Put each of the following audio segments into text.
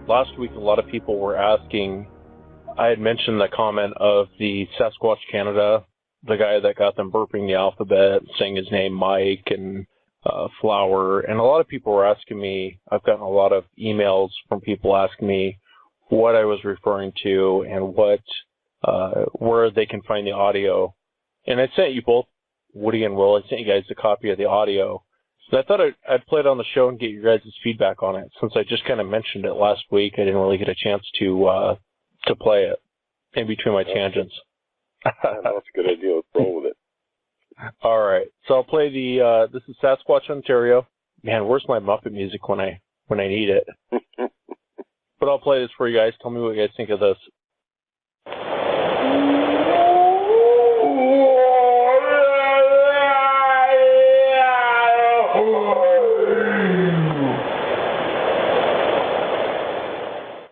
last week a lot of people were asking, I had mentioned the comment of the Sasquatch Canada, the guy that got them burping the alphabet, saying his name Mike and Flower, and a lot of people were asking me, I've gotten a lot of emails from people asking me what I was referring to and where they can find the audio. And I sent you both, Woody and Will, I sent you guys a copy of the audio. So I thought I'd play it on the show and get your guys' feedback on it. Since I just kind of mentioned it last week, I didn't really get a chance to play it in between my tangents. That's a good idea. Let's roll with it. All right. So I'll play this is Sasquatch, Ontario. Man, where's my Muppet music when I need it? But I'll play this for you guys. Tell me what you guys think of this.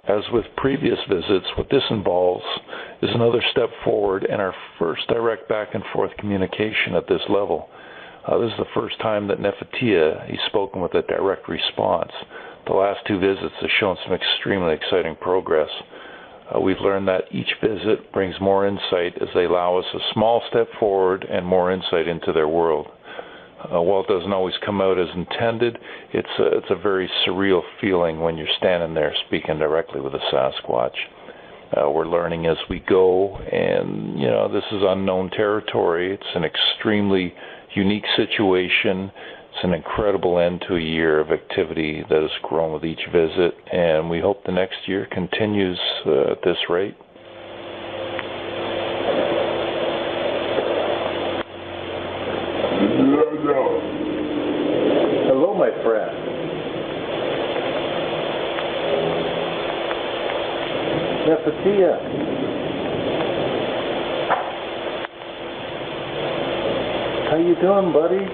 As with previous visits, what this involves is another step forward and our first direct back and forth communication at this level. This is the first time that Nefertia he's spoken with a direct response. The last two visits have shown some extremely exciting progress. We've learned that each visit brings more insight as they allow us a small step forward and more insight into their world. While it doesn't always come out as intended, it's a very surreal feeling when you're standing there speaking directly with a Sasquatch. We're learning as we go, and this is unknown territory. It's an extremely unique situation. It's an incredible end to a year of activity that has grown with each visit, and we hope the next year continues at this rate. Hello, my friend. Nefertia. How you doing, buddy?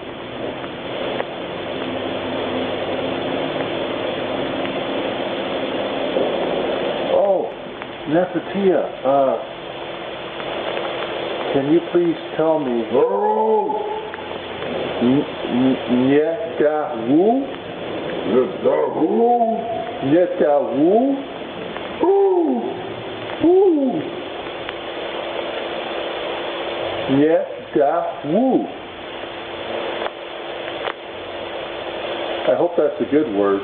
Oh, Nefertia, can you please tell me? Netahu? Netahu? Netahu. I hope that's a good word.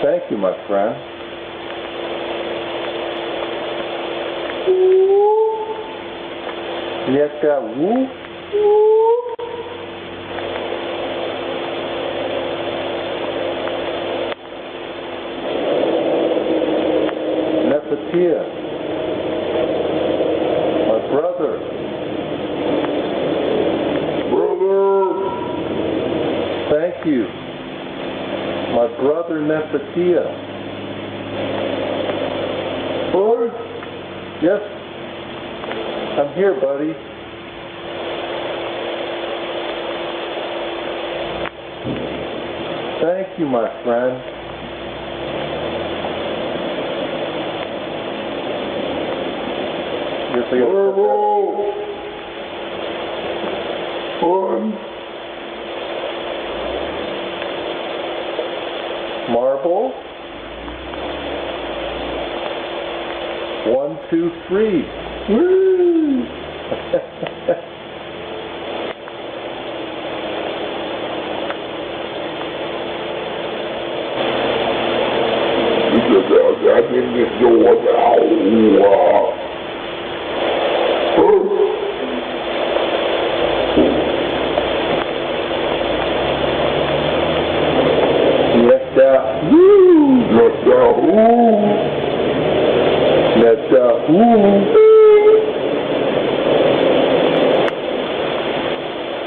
Thank you, my friend. Netahu. Nefertia, my brother. Thank you. My brother Nefertia. Lord? Yes. I'm here, buddy. Thank you, my friend. Yes, I Marble. 1, 2, 3. Woo!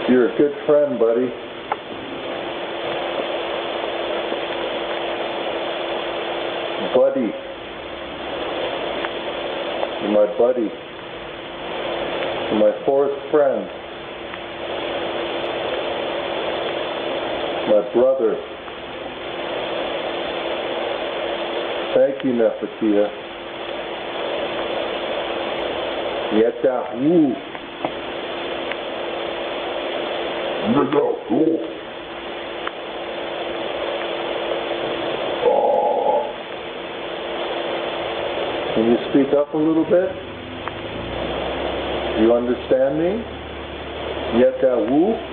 You're a good friend, buddy. Buddy. You're my buddy. You're my forest friend. My brother. Thank you, Nefertia. Yetahu. Can you speak up a little bit? You understand me? Yetahu.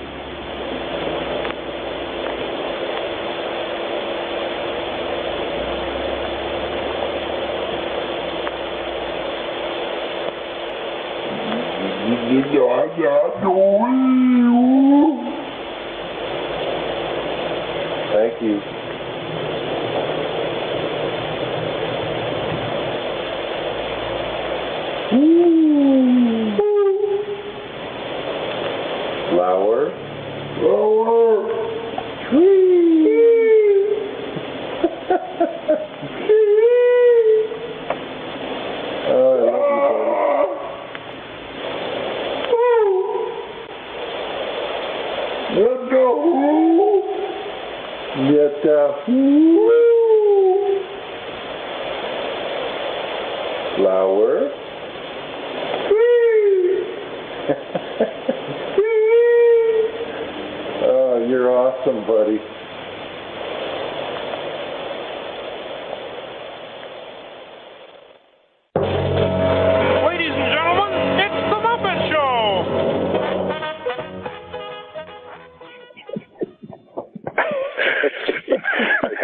Thank you. Flower. Flower. Oh, you're awesome, buddy. Ladies and gentlemen, it's the Muppet Show!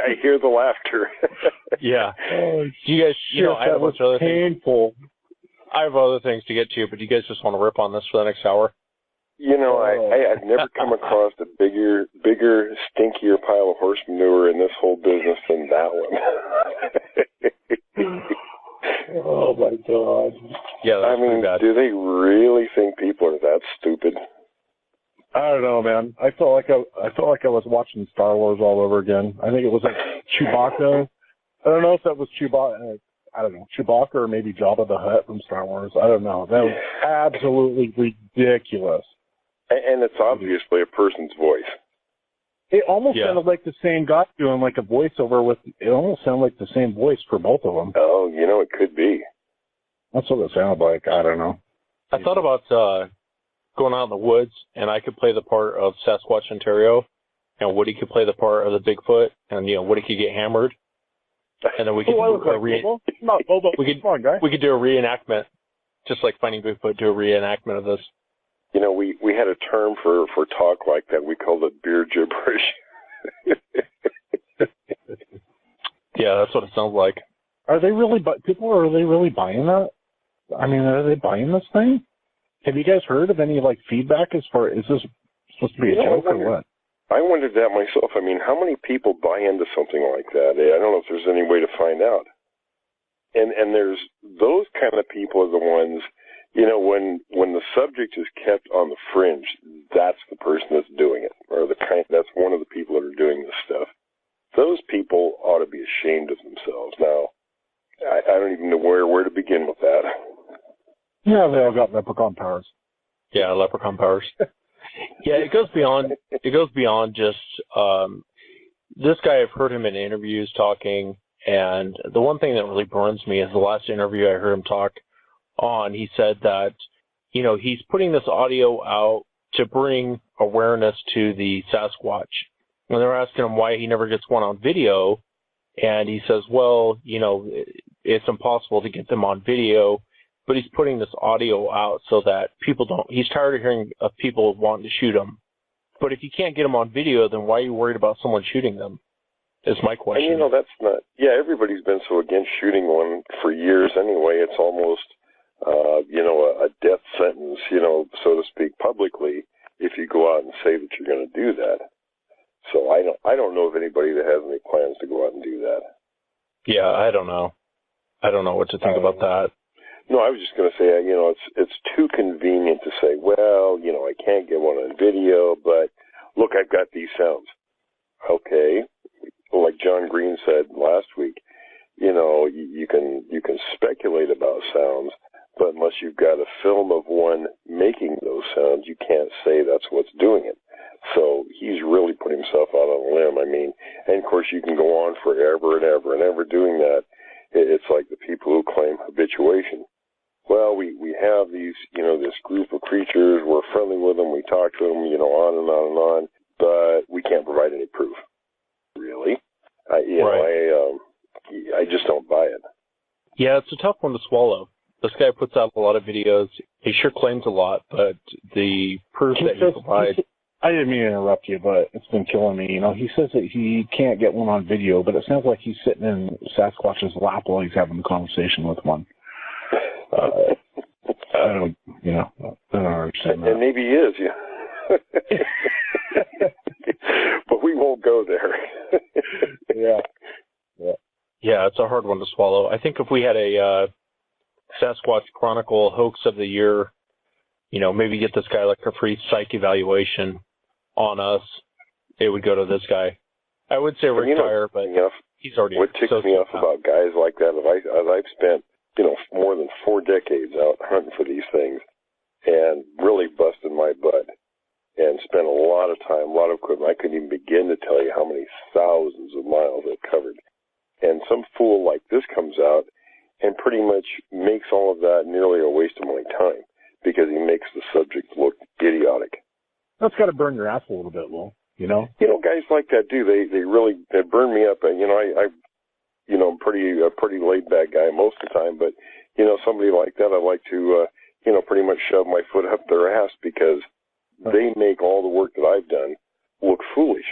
I hear the laughter. Yeah. You guys, I have a bunch of other painful. things. I have other things to get to, but you guys just want to rip on this for the next hour? I've never come across a bigger, stinkier pile of horse manure in this whole business than that one. Oh my God. Yeah, that's pretty bad. Do they really think people are that stupid? I don't know, man. I felt like I was watching Star Wars all over again. I think it was like Chewbacca. I don't know if that was Chewbacca. I don't know, Chewbacca or maybe Jabba the Hutt from Star Wars. I don't know. That was absolutely ridiculous. And it's obviously a person's voice. It almost sounded like the same guy doing like a voiceover with. It almost sounded like the same voice for both of them. Oh, it could be. That's what it sounded like. I don't know. I thought about going out in the woods, and I could play the part of Sasquatch Ontario, and Woody could play the part of the Bigfoot, and Woody could get hammered, and then we could we could do a reenactment, just like Finding Bigfoot, do a reenactment of this. We had a term for talk like that. We called it beer gibberish. Yeah, that's what it sounds like. Are they really buying that? I mean, are they buying this thing? Have you guys heard of any feedback as far is this supposed to be a joke or what? I wondered that myself. I mean, how many people buy into something like that? I don't know if there's any way to find out. And there's those kind of people are the ones, when the subject is kept on the fringe, that's the person that's doing it, or that's one of the people that are doing this stuff. Those people ought to be ashamed of themselves. Now, I don't even know where to begin with that. Yeah, they all got leprechaun powers. Yeah, leprechaun powers. Yeah, it goes beyond just this guy. I've heard him in interviews talking, and the one thing that really burns me is the last interview I heard him talk on. He said that he's putting this audio out to bring awareness to the Sasquatch. When they're asking him why he never gets one on video, and he says, well, it's impossible to get them on video, but he's putting this audio out so that people don't. He's tired of hearing of people wanting to shoot him. But if you can't get them on video, then why are you worried about someone shooting them? Is my question. And that's not. Yeah, everybody's been so against shooting one for years anyway. It's almost, a death sentence, so to speak, publicly if you go out and say that you're going to do that. So I don't know of anybody that has any plans to go out and do that. Yeah, I don't know. I don't know what to think about that. No, I was just going to say, it's too convenient to say, well, I can't get one on video, but look, I've got these sounds. Okay, like John Green said last week, you can speculate about sounds, but unless you've got a film of one making those sounds, you can't say that's what's doing it. So he's really put himself out on a limb. I mean, and of course you can go on forever and ever and ever doing that. It's like the people who claim habituation. well, we have these, this group of creatures, we're friendly with them, we talk to them, on and on and on, but we can't provide any proof. Really? I just don't buy it. Yeah, it's a tough one to swallow. This guy puts out a lot of videos. He sure claims a lot, but the proof that he provides... I didn't mean to interrupt you, but it's been killing me. He says that he can't get one on video, but it sounds like he's sitting in Sasquatch's lap while he's having a conversation with one. I don't understand that. And maybe he is, yeah. But we won't go there. Yeah. Yeah, it's a hard one to swallow. I think if we had a Sasquatch Chronicle hoax of the year, maybe get this guy like a free psych evaluation on us, it would go to this guy. I would say retire, but he's already... What ticks me off about guys like that, I've spent, more than 4 decades out hunting for these things and really busted my butt and spent a lot of time, a lot of equipment. I couldn't even begin to tell you how many thousands of miles I've covered. And some fool like this comes out and pretty much makes all of that nearly a waste of my time because he makes the subject look idiotic. That's got to burn your ass a little bit, Will. Guys like that do. They burn me up. I'm a pretty laid back guy most of the time, but somebody like that, I like to pretty much shove my foot up their ass because they make all the work that I've done look foolish.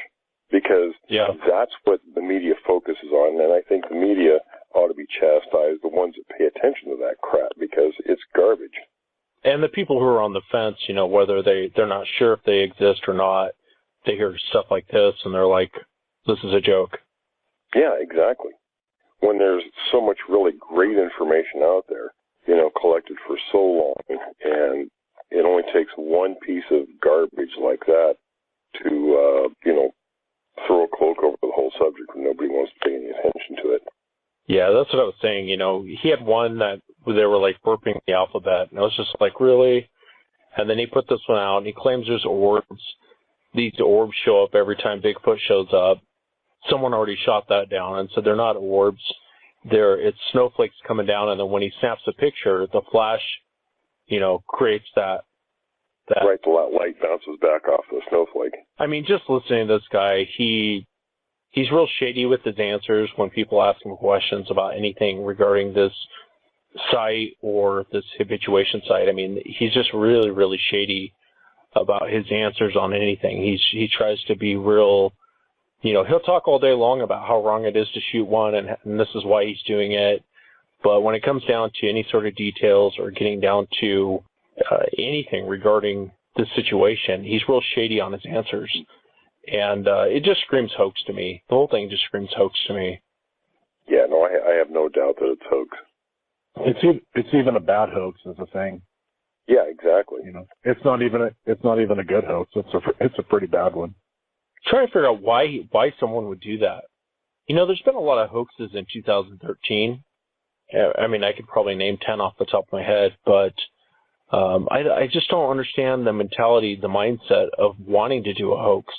Because that's what the media focuses on, and I think the media ought to be chastised, the ones that pay attention to that crap, because it's garbage. And the people who are on the fence, whether they're not sure if they exist or not, they hear stuff like this, and they're like, this is a joke. Yeah, exactly. When there's so much really great information out there, collected for so long, and it only takes one piece of garbage like that to, throw a cloak over the whole subject when nobody wants to pay any attention to it. Yeah, that's what I was saying. He had one that they were like burping the alphabet, and I was just like, really? And then he put this one out, and he claims there's orbs. These orbs show up every time Bigfoot shows up. Someone already shot that down and said they're not orbs. It's snowflakes coming down, and then when he snaps a picture, the flash, creates that. Right, the light bounces back off the snowflake. I mean, just listening to this guy, he's real shady with his answers when people ask him questions about anything regarding this site or this habituation site. I mean, he's just really, really shady about his answers on anything. He tries to be real, he'll talk all day long about how wrong it is to shoot one and this is why he's doing it. But when it comes down to any sort of details or getting down to anything regarding this situation, he's real shady on his answers. And it just screams hoax to me. The whole thing just screams hoax to me. Yeah, no, I have no doubt that it's hoax. It's even a bad hoax is the thing. Yeah, exactly. It's not even a good hoax. It's a pretty bad one. Trying to figure out why someone would do that. There's been a lot of hoaxes in 2013. I mean, I could probably name 10 off the top of my head, but I just don't understand the mentality, the mindset of wanting to do a hoax,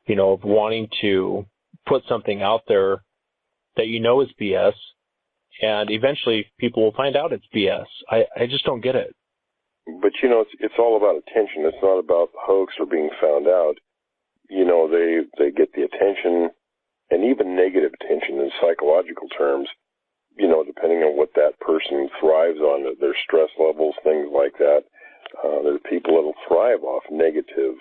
of wanting to put something out there that is BS, and eventually people will find out it's BS. I just don't get it. But, it's all about attention. It's not about hoax or being found out. They get the attention, and even negative attention in psychological terms, depending on what that person thrives on, their stress levels, things like that. There are people that will thrive off negative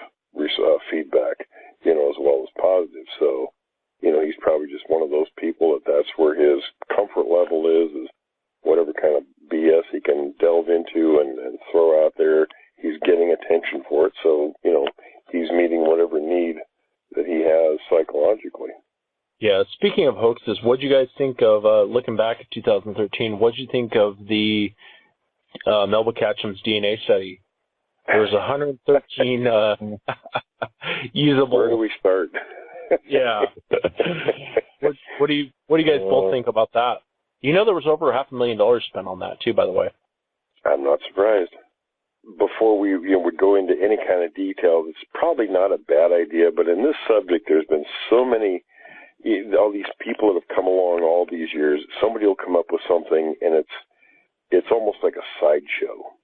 feedback, as well as positive. So, he's probably just one of those people that's where his comfort level is whatever kind of BS he can delve into and throw out there, he's getting attention for it. So, he's meeting whatever need that he has psychologically. Yeah, speaking of hoaxes, what did you guys think of, looking back at 2013, what did you think of the Melba Ketchum's DNA study? There was 113 usable... Where do we start? Yeah. What do you guys both think about that? There was over $500,000 spent on that, too, by the way. I'm not surprised. Before we would go into any kind of detail, it's probably not a bad idea, but in this subject, there's been so many... all these people that have come along all these years, somebody will come up with something, and it's almost like a sideshow.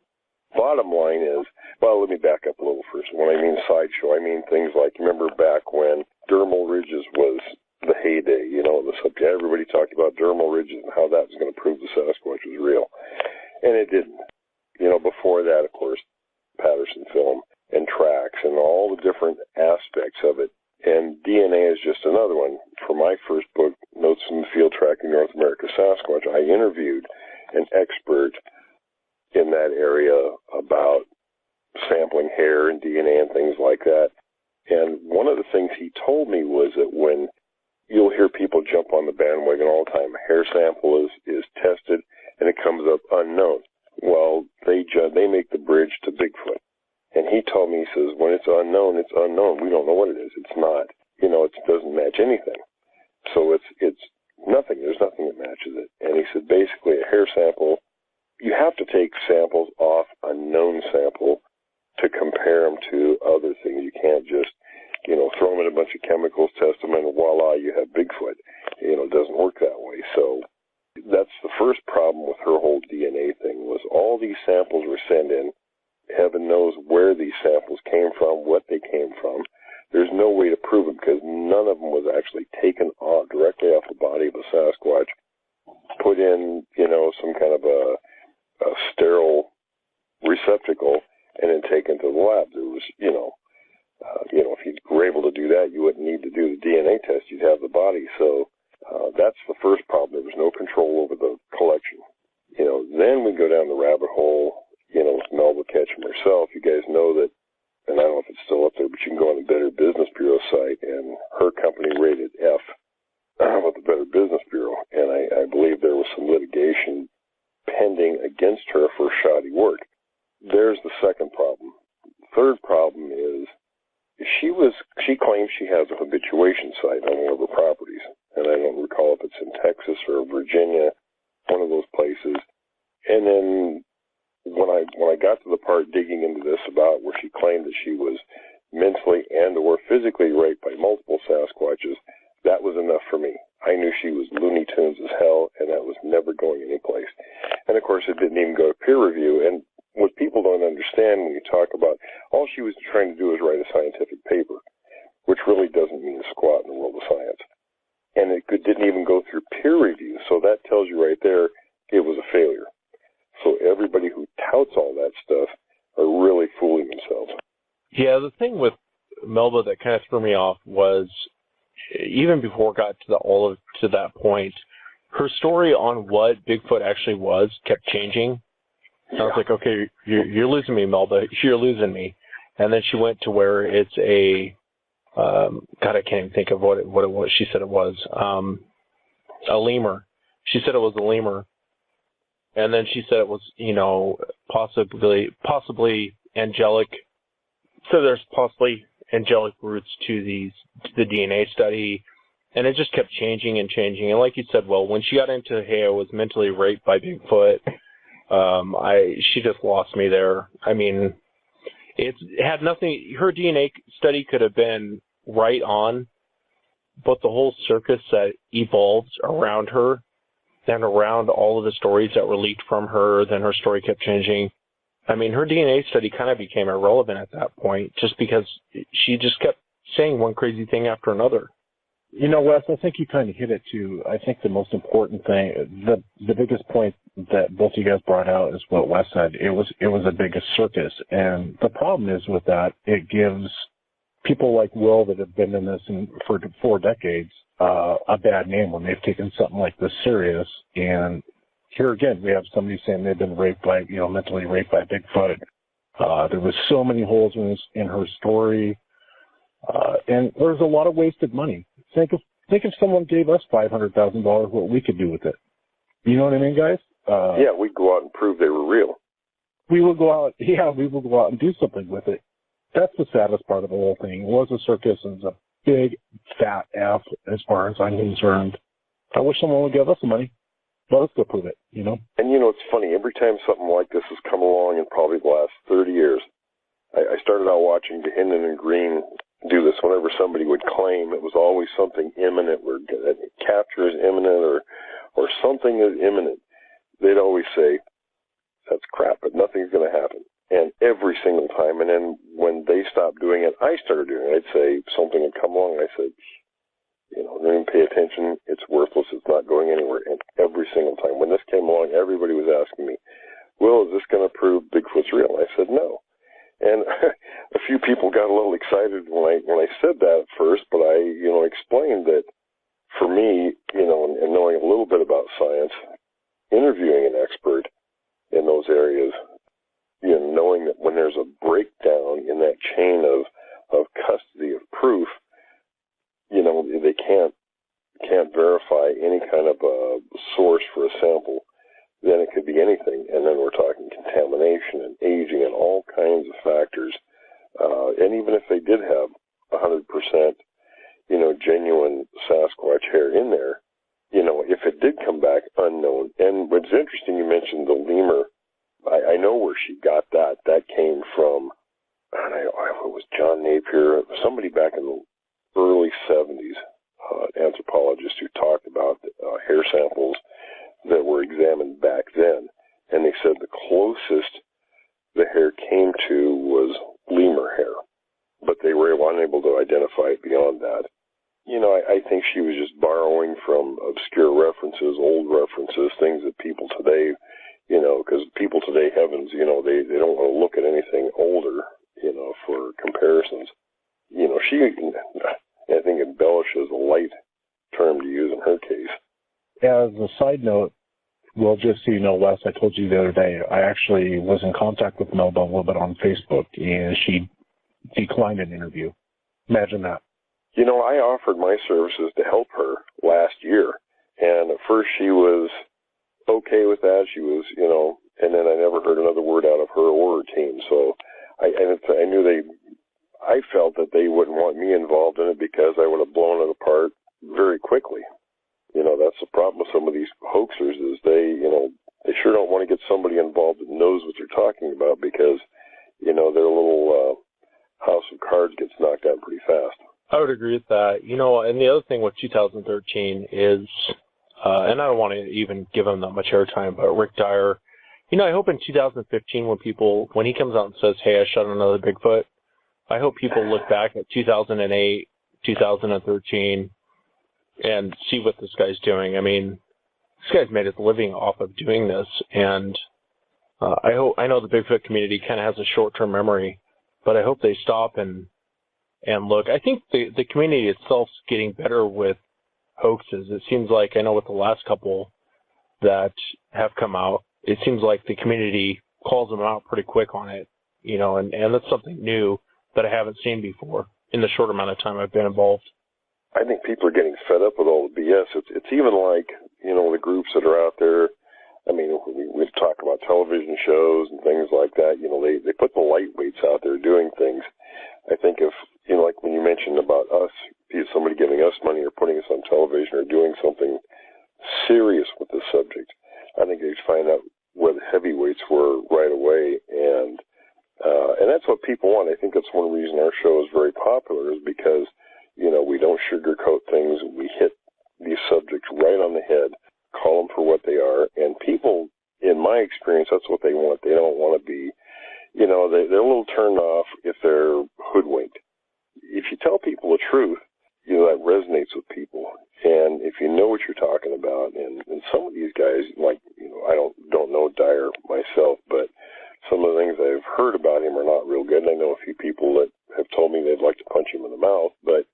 Bottom line is, well, let me back up a little first. When I mean sideshow, I mean things like, remember back when dermal ridges was the heyday, the subject. Everybody talked about dermal ridges and how that was going to prove the Sasquatch was real. And it didn't. Before that, of course, Patterson film and tracks and all the different aspects of it. And DNA is just another one. For my first book, Notes from the Field Tracking North America Sasquatch, I interviewed an expert in that area about sampling hair and DNA and things like that. And one of the things he told me was that when you'll hear people jump on the bandwagon all the time, a hair sample is tested and it comes up unknown. Well, they make the bridge to Bigfoot. And he told me, he says, when it's unknown, it's unknown. We don't know what it is. It's not, it doesn't match anything. So it's nothing. There's nothing that matches it. And he said, basically, a hair sample, you have to take samples off a known sample to compare them to other things. You can't just, throw them in a bunch of chemicals, test them, and voila, you have Bigfoot. It doesn't work that way. So that's the first problem with her whole DNA thing, was all these samples were sent in. Heaven knows where these samples came from, what they came from. There's no way to prove it because none of them was actually taken off directly off the body of a Sasquatch, put in, some kind of a sterile receptacle, and then taken to the lab. There was, if you were able to do that, you wouldn't need to do the DNA test. You'd have the body. So that's the first problem. There was no control over the collection. Then we go down the rabbit hole, with Melba Ketchum herself. You guys know that, and I don't know if it's still up there, but you can go on the Better Business Bureau site, and her company rated F with the Better Business Bureau. And I believe there was some litigation pending against her for shoddy work. There's the second problem. Third problem is she claims she has a habituation site on one of her properties, and I don't recall if it's in Texas or Virginia, one of those places. And then when I got to the part digging into this about where she claimed that she was mentally and or physically raped by multiple Sasquatches, that was enough for me. I knew she was Looney Tunes as hell, and that was never going anyplace. And of course, it didn't even go to peer review. And what people don't understand when you talk about, all she was trying to do is write a scientific paper, which really doesn't mean squat in the world of science. And it didn't even go through peer review. So that tells you right there it was a failure. So everybody who touts all that stuff are really fooling themselves. Yeah, the thing with Melba that kind of threw me off was, even before it got to that point, her story on what Bigfoot actually was kept changing. I was like, okay, you're losing me, Melba. You're losing me. And then she went to where it's a, God, I can't even think of what it was. She said it was a lemur. She said it was a lemur. And then she said it was, possibly angelic. So there's possibly angelic roots to the DNA study. And it just kept changing and changing. And like you said, well, when she got into, hey, I was mentally raped by Bigfoot, she just lost me there. I mean, it had nothing, her DNA study could have been right on, but the whole circus that evolved around her and around all of the stories that were leaked from her, then her story kept changing. I mean, her DNA study kind of became irrelevant at that point just because she just kept saying one crazy thing after another. Wes, I think you kind of hit it too. I think the most important thing, the biggest point that both of you guys brought out is what Wes said. It was a biggest circus. And the problem is with that, it gives people like Will that have been in this for 4 decades a bad name when they've taken something like this serious. And here again, we have somebody saying they've been raped by, mentally raped by Bigfoot. There was so many holes in her story. And there's a lot of wasted money. Think if someone gave us $500,000, what we could do with it. You know what I mean, guys? Yeah, we'd go out and prove they were real. We would go out and do something with it. That's the saddest part of the whole thing. It was a circus and it's a big fat F as far as I'm concerned. I wish someone would give us the money. Let us go prove it, And it's funny, every time something like this has come along in probably the last 30 years, I started out watching Gehinnon and Green do this. Whenever somebody would claim, it was always something imminent, where capture is imminent or something is imminent. They'd always say, that's crap, but nothing's going to happen. And every single time, and then when they stopped doing it, I started doing it. I'd say something would come along, and I said, don't even pay attention. It's worthless. It's not going anywhere. And every single time. When this came along, everybody was asking me, Will, is this going to prove Bigfoot's real? I said, no. And a few people got a little excited when I said that at first, but I, explained that for me, and knowing a little bit about science, interviewing an expert in those areas, knowing that when there's a breakdown in that chain of custody of proof, they can't verify any kind of a source for a sample, then it could be anything. And then we're talking contamination and aging and all kinds of factors. And even if they did have 100%, genuine Sasquatch hair in there, if it did come back unknown. And what's interesting, you mentioned the lemur. I know where she got that. That came from, it was John Napier, somebody back in the early 70s, anthropologist who talked about hair samples that were examined back then. And they said the closest the hair came to was lemur hair, but they were unable to identify it beyond that. I think she was just borrowing from obscure references, old references, things that people today, because people today, heavens, they don't want to look at anything older, for comparisons. She, I think, embellishes a light term to use in her case. As a side note, well, just so you know, Wes, I told you the other day, I actually was in contact with Melba a little bit on Facebook, and she declined an interview. Imagine that. I offered my services to help her last year, and at first she was okay with that. She was, and then I never heard another word out of her or her team. So I knew I felt that they wouldn't want me involved in it because I would have blown it apart very quickly. That's the problem with some of these hoaxers is they sure don't want to get somebody involved that knows what they're talking about because, their little house of cards gets knocked down pretty fast. I would agree with that. And the other thing with 2013 is, and I don't want to even give him that much airtime, but Rick Dyer, I hope in 2015 when he comes out and says, hey, I shot another Bigfoot, I hope people look back at 2008, 2013, and see what this guy's doing. I mean, this guy's made his living off of doing this, and I know the Bigfoot community kind of has a short-term memory, but I hope they stop and look. I think the community itself's getting better with hoaxes. It seems like, I know with the last couple that have come out, it seems like the community calls them out pretty quick on it, and that's something new that I haven't seen before in the short amount of time I've been involved. I think people are getting fed up with all the BS. It's even like, the groups that are out there. I mean, we talk about television shows and things like that. They put the lightweights out there doing things. I think if, like when you mentioned about us, be it somebody giving us money or putting us on television or doing something serious with the subject, I think they'd find out where the heavyweights were right away. And that's what people want. I think that's one reason our show is very popular is because, we don't sugarcoat things. We hit these subjects right on the head, call them for what they are. And people, in my experience, that's what they want. They don't want to be, they're a little turned off if they're hoodwinked. If you tell people the truth, that resonates with people. And if you know what you're talking about, and some of these guys, like, I don't know Dyer myself, but some of the things I've heard about him are not real good. And I know a few people that have told me they'd like to punch him in the mouth. But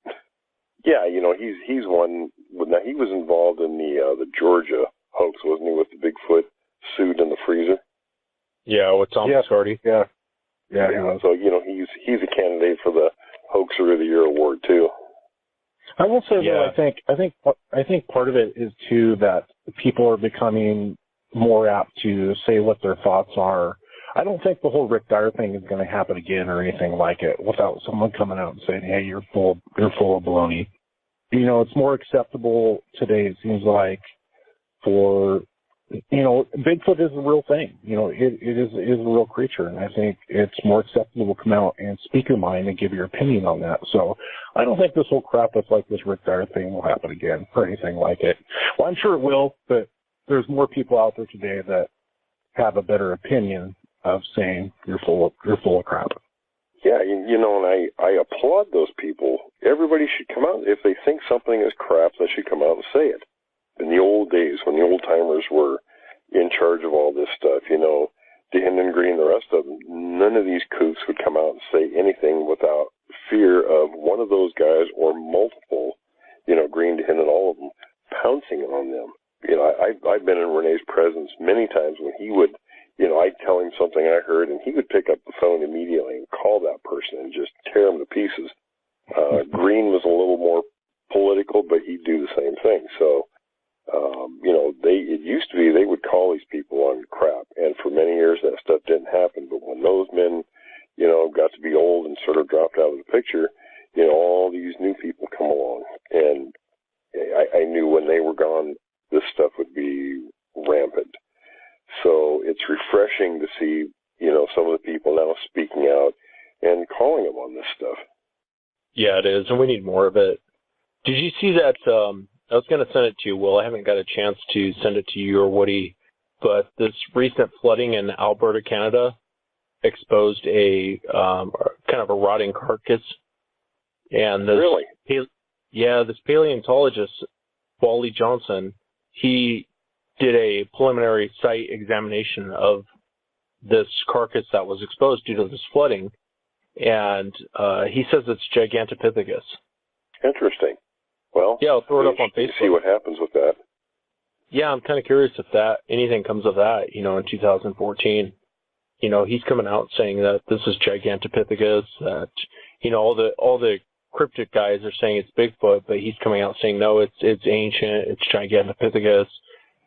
yeah, he's one. Now he was involved in the Georgia hoax, wasn't he, with the Bigfoot suit in the freezer? Yeah, with Tom Piscardi. Yeah. So he's a candidate for the Hoaxer of the Year award too. I will say though, I think part of it is too that people are becoming more apt to say what their thoughts are. I don't think the whole Rick Dyer thing is going to happen again or anything like it without someone coming out and saying, "Hey, you're full of baloney." It's more acceptable today. It seems like for Bigfoot is a real thing. It is a real creature, and I think it's more acceptable to come out and speak your mind and give your opinion on that. So I don't think this whole crap with like this Rick Dyer thing will happen again or anything like it. Well, I'm sure it will, but there's more people out there today that have a better opinion of saying you're full of crap. Yeah, and I applaud those people. Everybody should come out. If they think something is crap, they should come out and say it. In the old days, when the old-timers were in charge of all this stuff, Dan Green, the rest of them, none of these kooks would come out and say anything without fear of one of those guys or multiple, Green, Dan, and all of them pouncing on them. I've been in Renee's presence many times when he would, I'd tell him something I heard, and he would pick up the phone immediately and call that person and just tear him to pieces. Green was a little more political, but he'd do the same thing. So, it used to be they would call these people on crap, and for many years that stuff didn't happen. But when those men, got to be old and sort of dropped out of the picture, all these new people come along, and I knew when they were gone, this stuff would be rampant. So it's refreshing to see, some of the people now speaking out and calling them on this stuff. Yeah, it is, and we need more of it. Did you see that? I was going to send it to you, Will. I haven't got a chance to send it to you or Woody, but this recent flooding in Alberta, Canada, exposed a kind of a rotting carcass. And this, really? This paleontologist, Wally Johnson, he did a preliminary site examination of this carcass that was exposed due to this flooding, and he says it's Gigantopithecus. Interesting. Well, yeah, I'll throw it up on Facebook. See what happens with that. Yeah, I'm kind of curious if anything comes of that, in 2014. He's coming out saying that this is Gigantopithecus, that, all the cryptic guys are saying it's Bigfoot, but he's coming out saying, no, it's ancient, it's Gigantopithecus.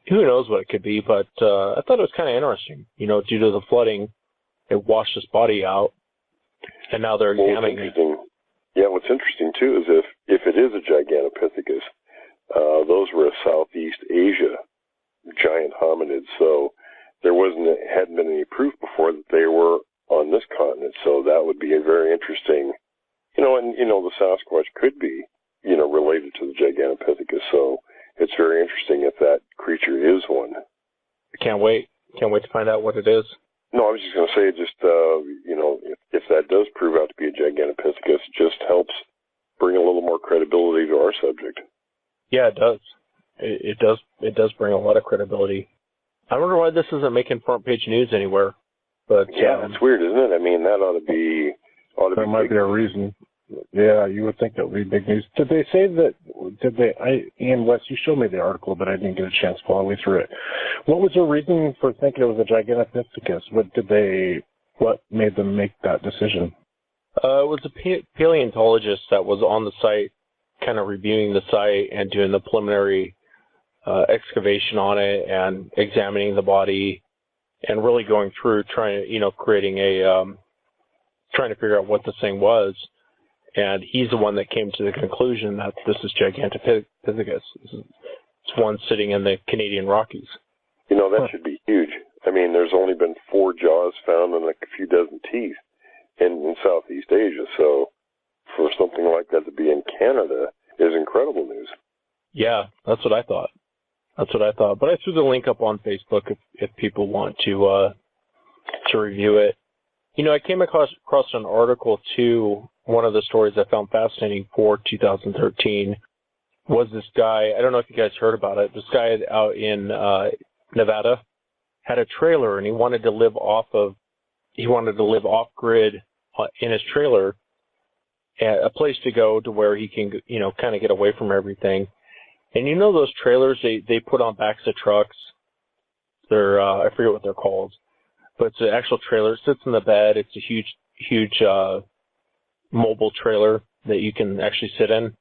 Who knows what it could be, but I thought it was kind of interesting. Due to the flooding, it washed his body out, and now they're examining it. Yeah, what's interesting, too, is if it is a Gigantopithecus, those were a Southeast Asia giant hominid, so there hadn't been any proof before that they were on this continent, so that would be a very interesting, the Sasquatch could be, related to the Gigantopithecus, so it's very interesting if that creature is one. Can't wait to find out what it is. No, I was just going to say, if that does prove out to be a Gigantopithecus, it just helps bring a little more credibility to our subject. Yeah, it does. It does bring a lot of credibility. I wonder why this isn't making front page news anywhere. But yeah, that's weird, isn't it? I mean, that ought to be. There might be a reason. Yeah, you would think that would be big news. Did they say that? Ian West, you showed me the article, but I didn't get a chance to follow through it. What was their reason for thinking it was a Gigantopithecus? What made them make that decision? It was a paleontologist that was on the site, kind of reviewing the site and doing the preliminary excavation on it and examining the body and really going through trying to figure out what this thing was. And he's the one that came to the conclusion that this is Gigantopithecus. It's one sitting in the Canadian Rockies. That should be huge. I mean, there's only been 4 jaws found and a few dozen teeth in Southeast Asia. So for something like that to be in Canada is incredible news. Yeah, that's what I thought. But I threw the link up on Facebook if people want to review it. I came across an article too. One of the stories I found fascinating for 2013 was this guy. I don't know if you guys heard about it. This guy out in Nevada had a trailer, and he wanted to live off grid in his trailer, a place to go to where he can kind of get away from everything. And those trailers they put on backs of trucks. They're I forget what they're called, but it's an actual trailer. It sits in the bed. It's a huge mobile trailer that you can actually sit in.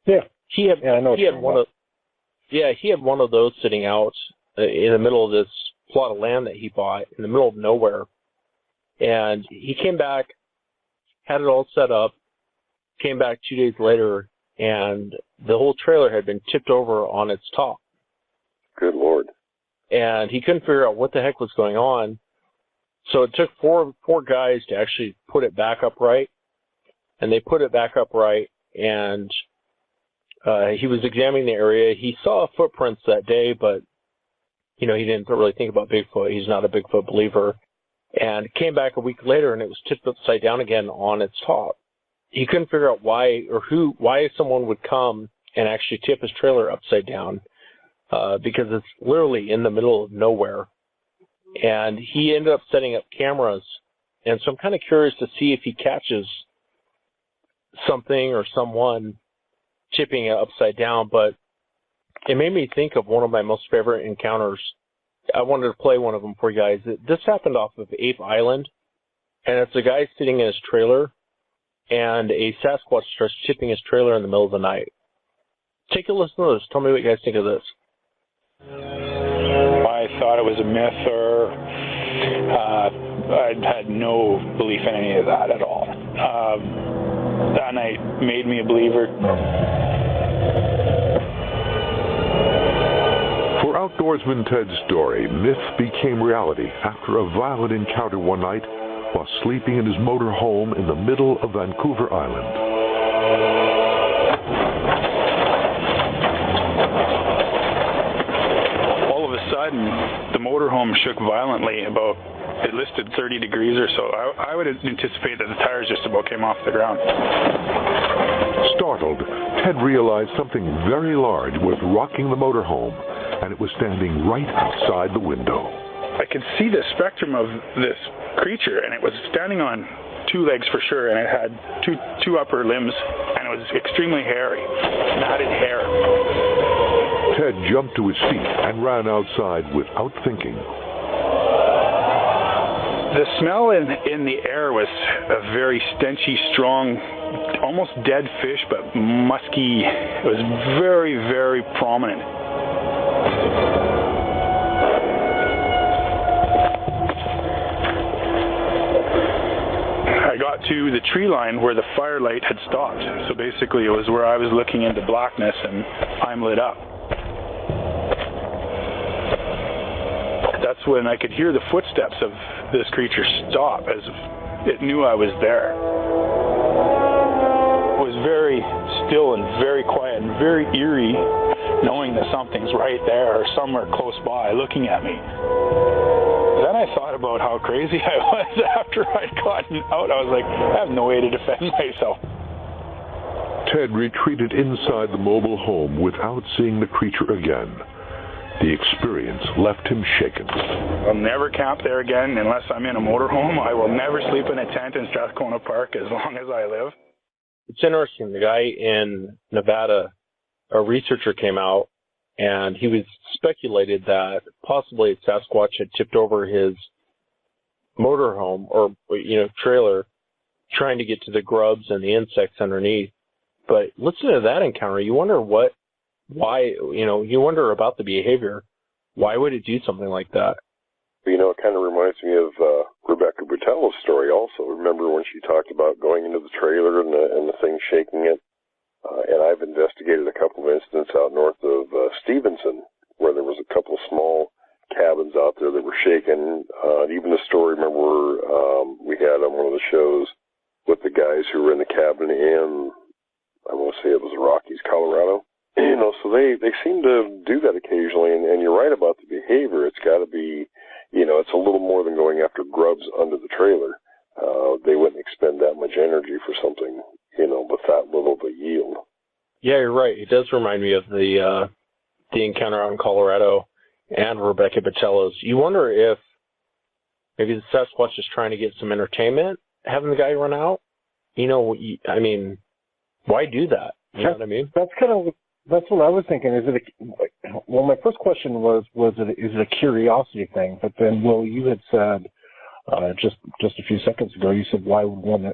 Yeah. He had one of those sitting out in the middle of this plot of land that he bought in the middle of nowhere. And he came back, had it all set up, came back 2 days later, and the whole trailer had been tipped over on its top. Good Lord. And he couldn't figure out what the heck was going on. So it took four guys to actually put it back upright. And they put it back upright, and he was examining the area. He saw footprints that day, but he didn't really think about Bigfoot. He's not a Bigfoot believer. And came back a week later, and it was tipped upside down again on its top. He couldn't figure out why someone would come and actually tip his trailer upside down, because it's literally in the middle of nowhere. And he ended up setting up cameras, and so I'm kind of curious to see if he catches something or someone tipping it upside down. But it made me think of one of my most favorite encounters. I wanted to play one of them for you guys. This happened off of Ape Island, and it's a guy sitting in his trailer, and a Sasquatch starts tipping his trailer in the middle of the night. Take a listen to this. Tell me what you guys think of this. I thought it was a myth, or I had no belief in any of that at all. That night made me a believer. For outdoorsman Ted's story, myth became reality after a violent encounter one night while sleeping in his motor home in the middle of Vancouver Island. All of a sudden, the motorhome shook violently. It listed 30 degrees or so. I would anticipate that the tires just about came off the ground. Startled, Ted realized something very large was rocking the motorhome, and it was standing right outside the window. I could see the spectrum of this creature, and it was standing on two legs for sure, and it had two upper limbs, and it was extremely hairy, matted hair. Ted jumped to his feet and ran outside without thinking. The smell in the air was a very stenchy, strong, almost dead fish, but musky. It was very, very prominent. I got to the tree line where the firelight had stopped. So basically it was where I was looking into blackness and I'm lit up. That's when I could hear the footsteps of this creature stop, as if it knew I was there. It was very still and very quiet and very eerie, knowing that something's right there or somewhere close by looking at me. Then I thought about how crazy I was after I'd gotten out. I was like, I have no way to defend myself. Ted retreated inside the mobile home without seeing the creature again. The experience left him shaken. I'll never camp there again unless I'm in a motorhome. I will never sleep in a tent in Strathcona Park as long as I live. It's interesting. The guy in Nevada, a researcher came out, and he was speculated that possibly a Sasquatch had tipped over his motorhome or trailer, trying to get to the grubs and the insects underneath. But listen to that encounter. You wonder why, you wonder about the behavior. Why would it do something like that? It kind of reminds me of Rebecca Butello's story also. Remember when she talked about going into the trailer and the thing shaking it? And I've investigated a couple of incidents out north of Stevenson where there was a couple of small cabins out there that were shaken. Even a story, remember, we had on one of the shows with the guys who were in the cabin in, I want to say it was the Rockies, Colorado. So they seem to do that occasionally, and you're right about the behavior. It's got to be, it's a little more than going after grubs under the trailer. They wouldn't expend that much energy for something, with that little of a yield. Yeah, you're right. It does remind me of the encounter out in Colorado and Rebecca Butello's. You wonder if maybe the Sasquatch is trying to get some entertainment, having the guy run out. Why do that? You know what I mean? That's what I was thinking. My first question was is it a curiosity thing? But then, you had said just a few seconds ago, you said why would a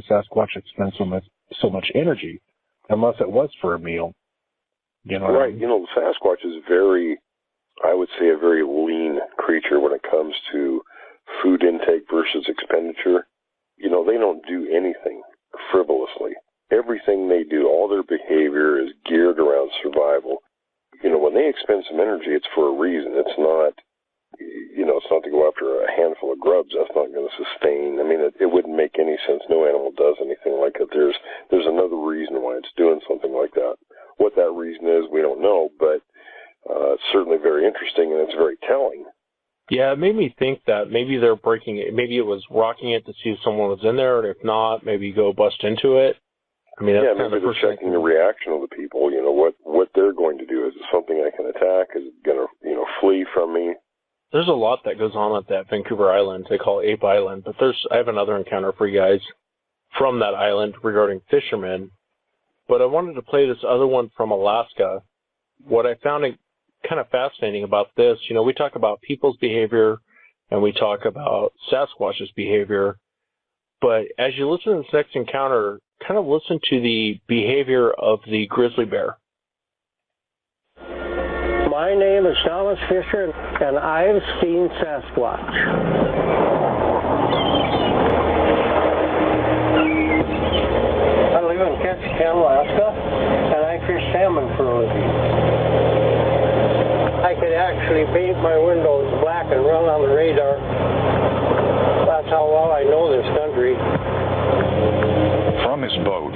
Sasquatch expend so much energy unless it was for a meal? Right. The Sasquatch is I would say a very lean creature when it comes to food intake versus expenditure. They don't do anything frivolously. Everything they do, all their behavior is geared around survival. When they expend some energy, it's for a reason. It's not, it's not to go after a handful of grubs. That's not going to sustain. It wouldn't make any sense. No animal does anything like it. There's another reason why it's doing something like that. What that reason is, we don't know, but it's certainly very interesting. And Yeah, it made me think that maybe they're breaking it. Maybe it was rocking it to see if someone was in there, and if not, maybe go bust into it. I mean, that's maybe they're checking the reaction of the people. You know what they're going to do. Is it something I can attack? Is it going to flee from me? There's a lot that goes on at that Vancouver Island. They call it Ape Island, but I have another encounter for you guys from that island regarding fishermen. But I wanted to play this other one from Alaska. What I found kind of fascinating about this, we talk about people's behavior and we talk about Sasquatch's behavior, but as you listen to this next encounter, kind of listen to the behavior of the grizzly bear. My name is Thomas Fisher, and I've seen Sasquatch. I live in Ketchikan, Alaska, and I fish salmon for a living. I could actually paint my windows black and run on the radar. That's how well I know this country. From his boat,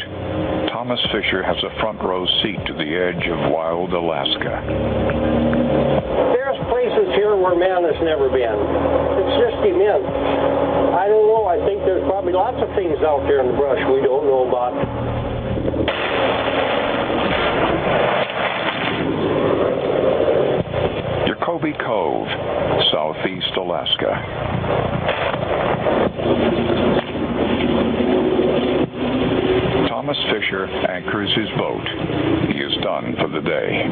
Thomas Fisher has a front row seat to the edge of wild Alaska. There's places here where man has never been. It's just immense. I don't know. I think there's probably lots of things out there in the brush we don't know about. Jacoby Cove, southeast Alaska. Thomas Fisher anchors his boat. He is done for the day.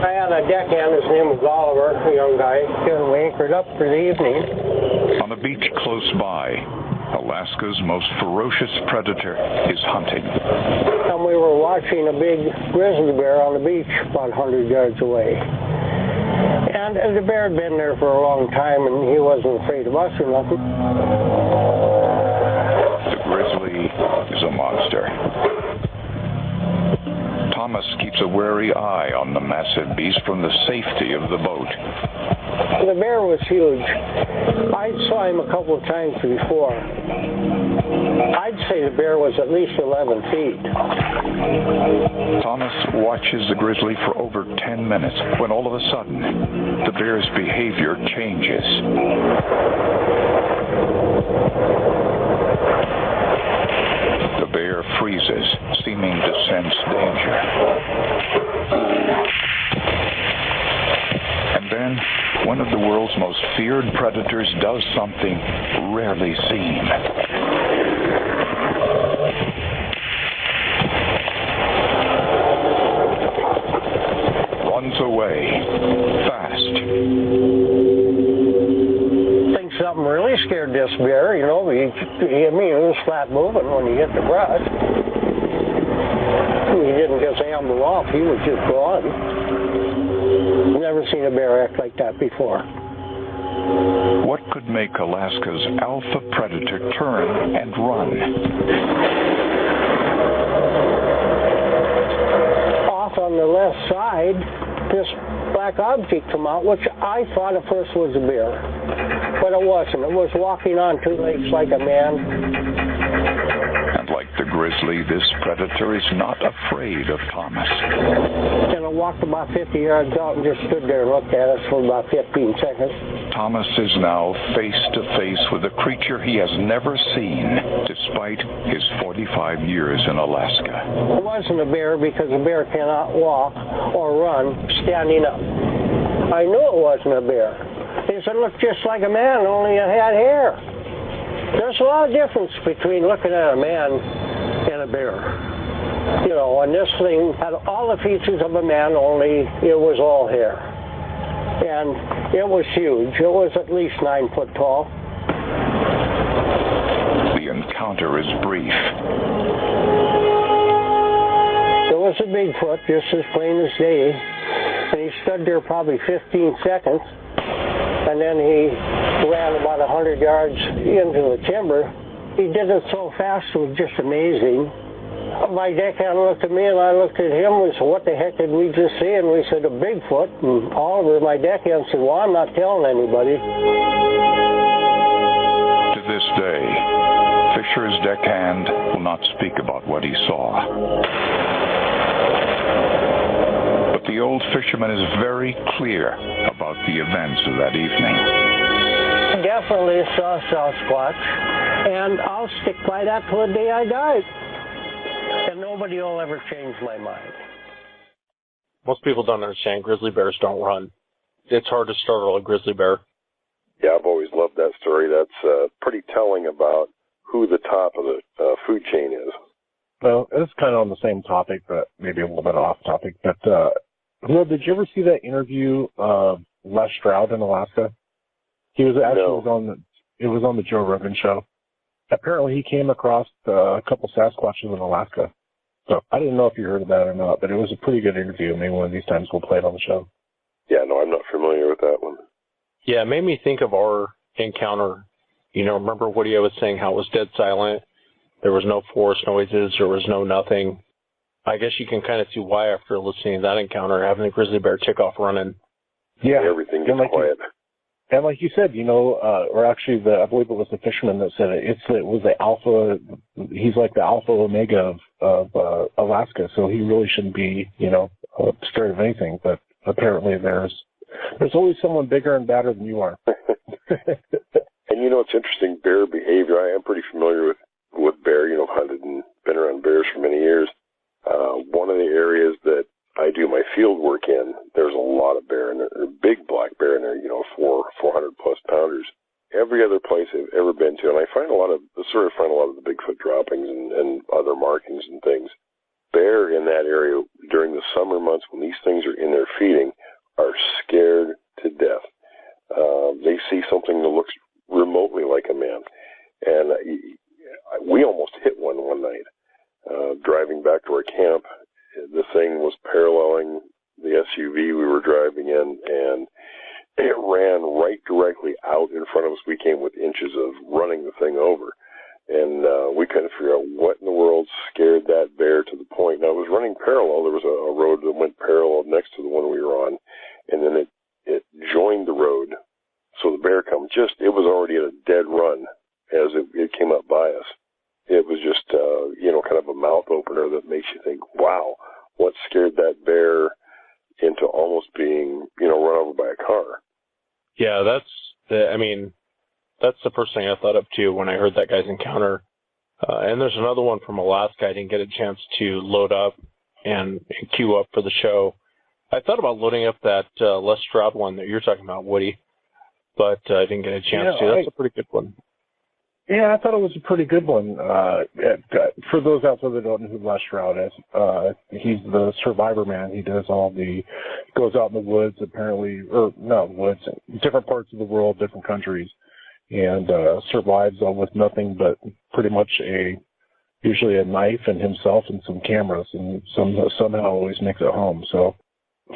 I had a deckhand, his name was Oliver, a young guy, and we anchored up for the evening. On a beach close by, Alaska's most ferocious predator is hunting. And we were watching a big grizzly bear on the beach about 100 yards away. And the bear had been there for a long time, and he wasn't afraid of us or nothing. The grizzly is a monster. Thomas keeps a wary eye on the massive beast from the safety of the boat. The bear was huge. I saw him a couple of times before. I'd say the bear was at least 11 feet. Thomas watches the grizzly for over 10 minutes when all of a sudden the bear's behavior changes. The bear freezes, seeming to sense danger. And then, one of the world's most feared predators does something rarely seen. Runs away, fast. I think something really scared this bear, it was flat moving when he hit the brush. He didn't just amble off, he was just gone. Never seen a bear act like that before. What could make Alaska's alpha predator turn and run? Off on the left side, this black object come out, which I thought at first was a bear. But it wasn't. It was walking on two legs like a man. And like the grizzly, this predator is not afraid of Thomas. And it walked about 50 yards out and just stood there and looked at us for about 15 seconds. Thomas is now face to face with a creature he has never seen, despite his 45 years in Alaska. It wasn't a bear because a bear cannot walk or run standing up. I knew it wasn't a bear. It looked just like a man, only it had hair. There's a lot of difference between looking at a man and a bear. And this thing had all the features of a man, only it was all hair. And it was huge. It was at least 9 foot tall. The encounter is brief. It was a Bigfoot, just as plain as day. And he stood there probably 15 seconds. And then he ran about 100 yards into the timber. He did it so fast, it was just amazing. My deckhand looked at me and I looked at him. We said, what the heck did we just see? And we said, a Bigfoot. And Oliver, my deckhand, said, well, I'm not telling anybody. To this day, Fisher's deckhand will not speak about what he saw. But the old fisherman is very clear about the events of that evening. Definitely saw Sasquatch, and I'll stick by that till the day I die. And nobody will ever change my mind. Most people don't understand grizzly bears don't run. It's hard to startle a grizzly bear. Yeah, I've always loved that story. That's pretty telling about who the top of the food chain is. Well, it's kind of on the same topic, but maybe a little bit off topic. But, Will, did you ever see that interview of Les Stroud in Alaska? He was actually it was on the Joe Rogan show. Apparently he came across a couple Sasquatches in Alaska. So I didn't know if you heard of that or not, but it was a pretty good interview. Maybe one of these times we'll play it on the show. Yeah, no, I'm not familiar with that one. Yeah, it made me think of our encounter. You know, remember Woody, I was saying how it was dead silent. There was no forest noises. There was no nothing. I guess you can kind of see why after listening to that encounter, having the grizzly bear take off running. Yeah. Everything gets quiet. And like you said, you know, or actually, I believe it was the fisherman that said it. It was the alpha. He's like the alpha omega of Alaska, so he really shouldn't be, you know, scared of anything. But apparently, there's always someone bigger and badder than you are. And you know, it's interesting bear behavior. I am pretty familiar with bear. You know, hunted and been around bears for many years. One of the areas that I do my field work in, there's a lot of bear in there, big black bear in there, you know, 400 plus pounders. Every other place I've ever been to, and I find a lot of the Bigfoot droppings and other markings and things. Bear in that area during the summer months when these things are in there feeding are scared to death. They see something that looks remotely like a man. And we almost hit one night. Driving back to our camp, the thing was paralleling the SUV we were driving in, and it ran right directly out in front of us. We came with inches of running the thing over, and we couldn't figure out what in the world scared that bear to the point. Now, it was running parallel. There was a road that went parallel next to the one we were on, and then it joined the road. So the bear it was already at a dead run as it came up by us. It was just, you know, kind of a mouth opener that makes you think, wow, what scared that bear into almost being, you know, run over by a car? Yeah, that's the first thing I thought of, too, when I heard that guy's encounter. And there's another one from Alaska I didn't get a chance to load up and queue up for the show. I thought about loading up that Les Stroud one that you're talking about, Woody, but I didn't get a chance to. That's a pretty good one. Yeah, I thought it was a pretty good one. For those out there that don't know who Les Stroud is, he's the survivor man. He goes out in the woods, apparently, or not woods, different parts of the world, different countries, and survives with nothing but pretty much usually a knife and himself and some cameras, and somehow always makes it home. So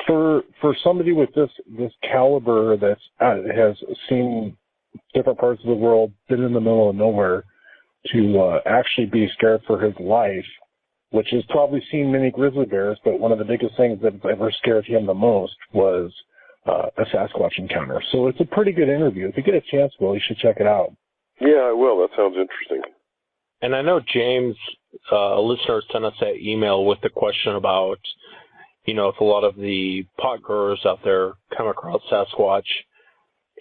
for somebody with this caliber that has seen different parts of the world, been in the middle of nowhere, to actually be scared for his life, which has probably seen many grizzly bears, but one of the biggest things that ever scared him the most was a Sasquatch encounter. So it's a pretty good interview. If you get a chance, Will, you should check it out. Yeah, I will. That sounds interesting. And I know James, a listener, sent us that email with the question about, you know, if a lot of the pot growers out there come across Sasquatch.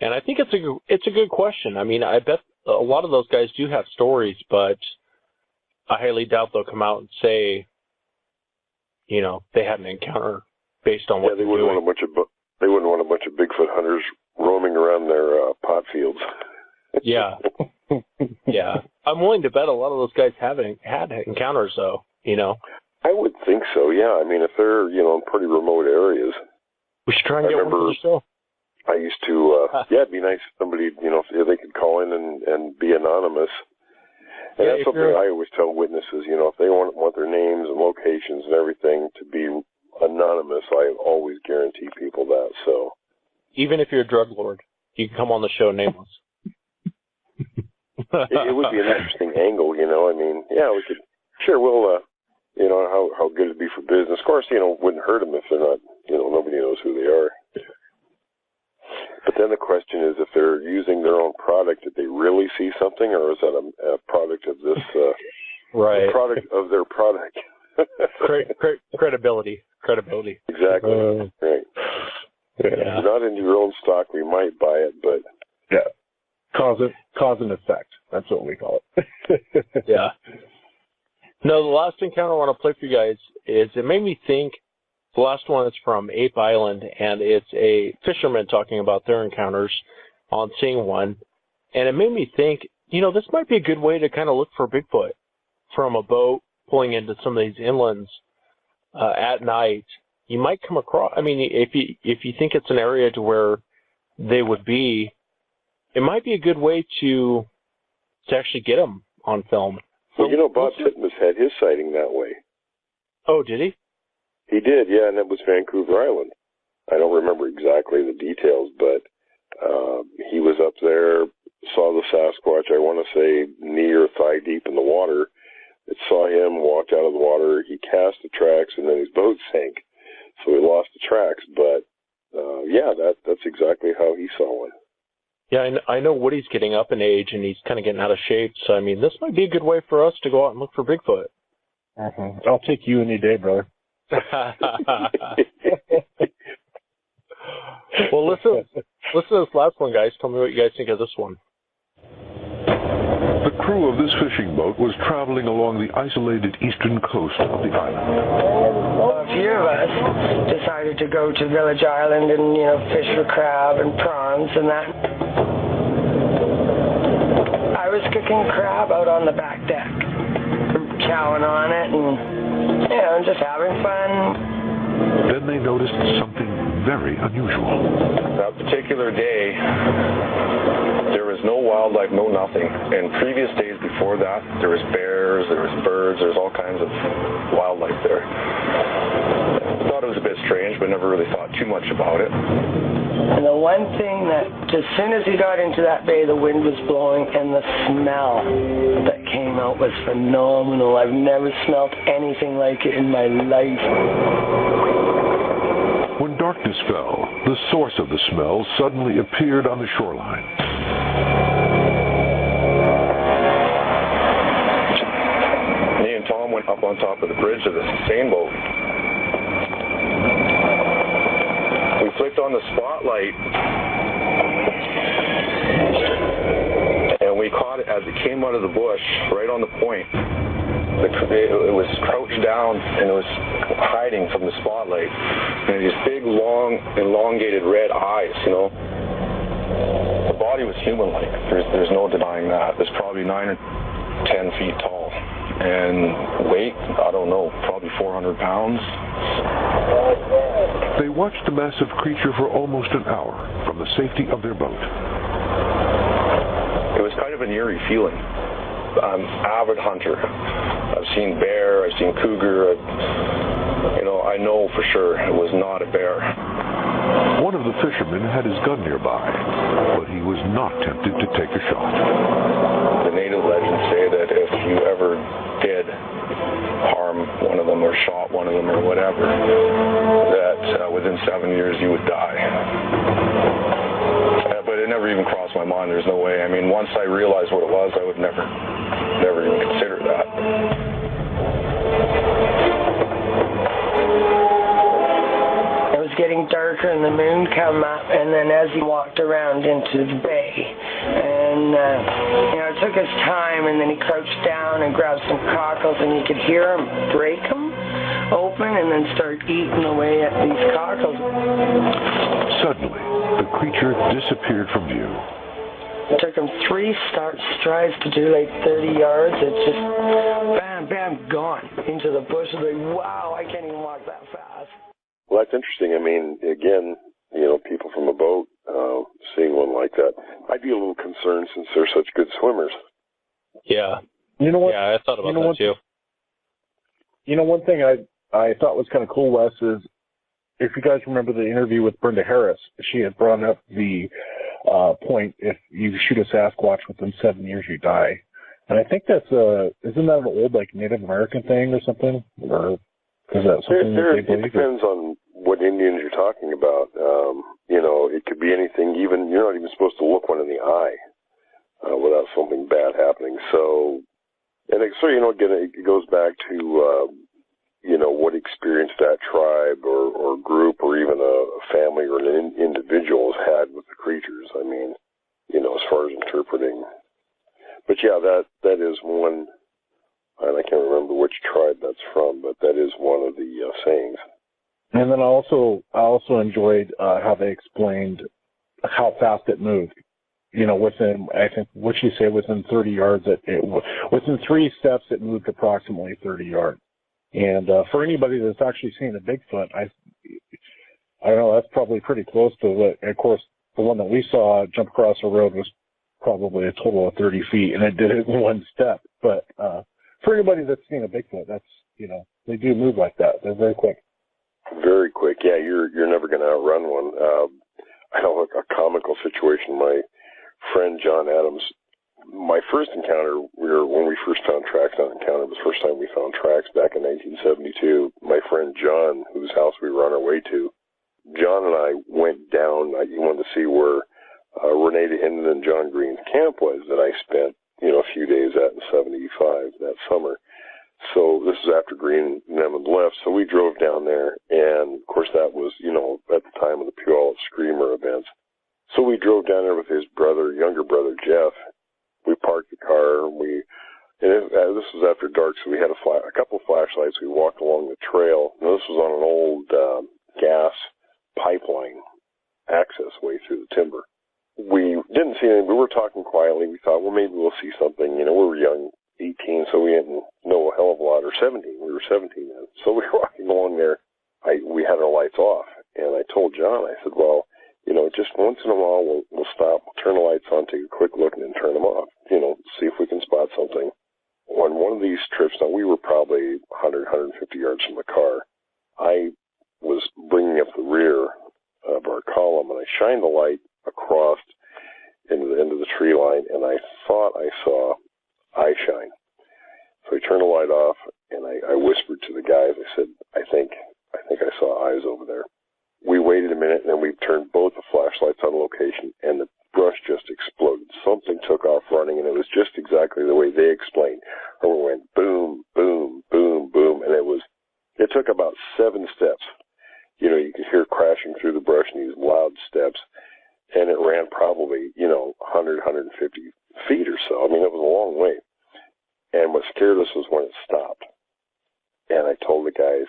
And I think it's a good question. I mean, I bet a lot of those guys do have stories, but I highly doubt they'll come out and say, you know, they had an encounter based on what they wouldn't want a bunch of Bigfoot hunters roaming around their pot fields. Yeah, yeah. I'm willing to bet a lot of those guys haven't had encounters, though. You know, I would think so. Yeah, I mean, if they're in pretty remote areas, we should try and get one for the show. I used to, it'd be nice if somebody, if they could call in and be anonymous. And that's something I always tell witnesses, if they want their names and locations and everything to be anonymous, I always guarantee people that, so. Even if you're a drug lord, you can come on the show nameless. It would be an interesting angle, I mean, yeah, we could, sure, we'll, how good it'd be for business. Of course, wouldn't hurt them if they're not, nobody knows who they are. But then the question is, if they're using their own product, did they really see something, or is that a product of this, right? A product of their product? Credibility. Exactly. Right. Yeah. If you're not in your own stock, we might buy it, but yeah, cause and effect. That's what we call it. Yeah. No, the last encounter I want to play for you guys is, it made me think. The last one is from Ape Island, and it's a fisherman talking about their encounters on seeing one. And it made me think, this might be a good way to kind of look for Bigfoot from a boat pulling into some of these inlands at night. You might come across, if you think it's an area to where they would be, it might be a good way to actually get them on film. Well, Bob Titmus had his sighting that way. Oh, did he? He did, yeah, and it was Vancouver Island. I don't remember exactly the details, but he was up there, saw the Sasquatch, I want to say knee or thigh deep in the water. It saw him, walked out of the water, he cast the tracks, and then his boat sank. So he lost the tracks, but that's exactly how he saw one. Yeah, I know Woody's getting up in age, and he's kind of getting out of shape, so this might be a good way for us to go out and look for Bigfoot. Mm-hmm. I'll take you any day, brother. Well, listen to this last one, guys. Tell me what you guys think of this one. The crew of this fishing boat was traveling along the isolated eastern coast of the island. A few of us decided to go to Village Island and, fish for crab and prawns and that. I was cooking crab out on the back deck, chowing on it and, just having fun. Then they noticed something very unusual. That particular day, there was no wildlife, no nothing. And previous days before that, there was bears, there was birds, there was all kinds of wildlife there. I thought it was a bit strange, but never really thought too much about it. And the one thing that, as soon as we got into that bay, the wind was blowing, and the smell that came out was phenomenal. I've never smelled anything like it in my life. When darkness fell, the source of the smell suddenly appeared on the shoreline. Me and Tom went up on top of the bridge of the seine boat. We flicked on the spotlight, and we caught it as it came out of the bush, right on the point. It was crouched down, and it was hiding from the spotlight. And these big, long, elongated red eyes, The body was human-like. There's no denying that. It's probably 9 or 10 feet tall. And weight, I don't know, probably 400 pounds. They watched the massive creature for almost an hour from the safety of their boat. It was kind of an eerie feeling. I'm an avid hunter. I've seen bear, I've seen cougar. I know for sure it was not a bear. One of the fishermen had his gun nearby, but he was not tempted to take a shot. The native legends say that if you ever did harm one of them or shot one of them or whatever, that within 7 years you would die. But it never even crossed my mind. There's no way. Once I realized what it was, I would never even consider that. It was getting darker and the moon come up, and then as he walked around into the bay, and it took his time, and then he crouched down and grabbed some cockles, and you could hear him break them open and then start eating away at these cockles. Suddenly, the creature disappeared from view. It took him 3 strides to do like 30 yards. It's just bam, bam, gone into the bushes. Like, wow, I can't even walk that fast. Well, that's interesting. Again, people from a boat seeing one like that. I'd be a little concerned since they're such good swimmers. Yeah. You know what? Yeah, I thought about that too. One thing I thought was kind of cool, Wes, is if you guys remember the interview with Brenda Harris, she had brought up the point, if you shoot a Sasquatch within 7 years, you die. And I think that's isn't that an old Native American thing or something? Or is that something that they believe? It depends on what Indians you're talking about. It could be anything. Even you're not even supposed to look one in the eye without something bad happening. So, again, it goes back to what experience that tribe or group or even a family or an individual has had with the creatures. I mean, as far as interpreting. But yeah, that is one, and I can't remember which tribe that's from, but that is one of the sayings. And then I also enjoyed how they explained how fast it moved. Within, I think, what you say, within 30 yards, within 3 steps, it moved approximately 30 yards. And for anybody that's actually seen a Bigfoot, I don't know, that's probably pretty close to what, of course, the one that we saw jump across the road was probably a total of 30 feet, and it did it in 1 step. But for anybody that's seen a Bigfoot, that's, they do move like that. They're very quick. Very quick. Yeah, you're never going to outrun one. I know a comical situation. My friend John Adams, my first encounter, when we first found tracks, not encounter, it was the first time we found tracks back in 1972. My friend John, whose house we were on our way to, John and I went down. He wanted to see where Renee Hinton and John Green's camp was that I spent, a few days at in 75 that summer. So this is after Green and them had left. So we drove down there, and of course that was, at the time of the Puyallup Screamer events. So we drove down there with his younger brother Jeff. We parked the car, and this was after dark, so we had a couple of flashlights. We walked along the trail. Now, this was on an old gas pipeline access way through the timber. We didn't see anything. We were talking quietly. We thought, well, maybe we'll see something. We were young, 18, so we didn't know a hell of a lot, or 17. We were 17 then. So we were walking along there. We had our lights off, and I told John, I said, well, just once in a while we'll stop, we'll turn the lights on, take a quick look, and then turn them off, see if we can spot something. On one of these trips, now we were probably 100, 150 yards from the car, I was bringing up the rear of our column, and I shined the light across into the end of the tree line, and I thought I saw eye shine. So I turned the light off, and I whispered to the guys, I said, I think I saw eyes over there. We waited a minute, and then we turned both the flashlights on location, and the brush just exploded. Something took off running, and it was just exactly the way they explained. And we went boom, boom, boom, boom, and it took about 7 steps. You could hear crashing through the brush in these loud steps, and it ran probably, 100, 150 feet or so. I mean, it was a long way. And what scared us was when it stopped. And I told the guys,